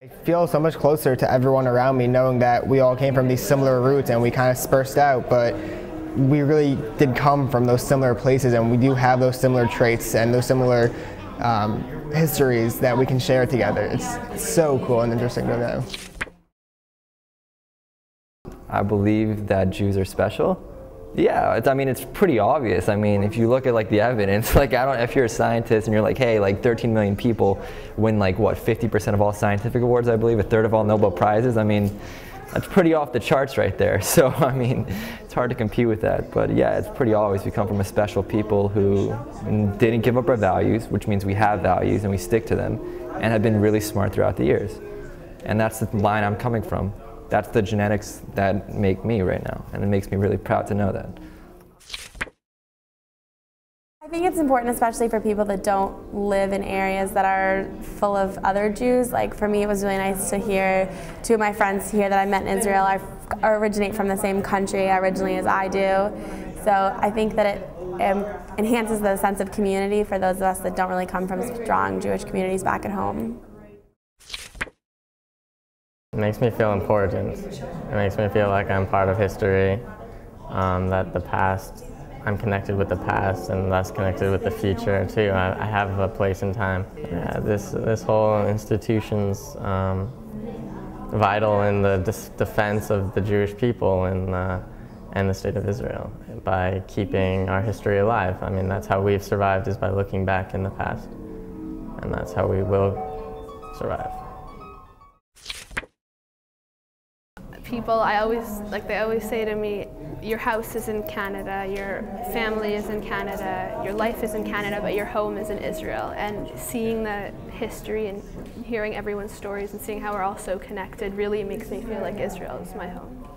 I feel so much closer to everyone around me knowing that we all came from these similar roots and we kind of dispersed out, but we really did come from those similar places and we do have those similar traits and those similar histories that we can share together. It's so cool and interesting to know. I believe that Jews are special. Yeah, I mean, it's pretty obvious. I mean, if you look at like the evidence, like if you're a scientist and you're like, hey, like 13 million people win like what, 50% of all scientific awards, I believe, a third of all Nobel Prizes. I mean, that's pretty off the charts right there. So, I mean, it's hard to compete with that. But yeah, it's pretty obvious we come from a special people who didn't give up our values, which means we have values and we stick to them, and have been really smart throughout the years. And that's the line I'm coming from. That's the genetics that make me right now, and it makes me really proud to know that. I think it's important, especially for people that don't live in areas that are full of other Jews. Like for me, it was really nice to hear two of my friends here that I met in Israel originate from the same country originally as I do. So I think that it enhances the sense of community for those of us that don't really come from strong Jewish communities back at home. It makes me feel important. It makes me feel like I'm part of history, that the past, I'm connected with the past and thus connected with the future too. I have a place in time. Yeah, this whole institution's vital in the defense of the Jewish people and the state of Israel by keeping our history alive. I mean, that's how we've survived, is by looking back in the past, and that's how we will survive. People, they always say to me, your house is in Canada, your family is in Canada, your life is in Canada, but your home is in Israel. And seeing the history and hearing everyone's stories and seeing how we're all so connected really makes me feel like Israel is my home.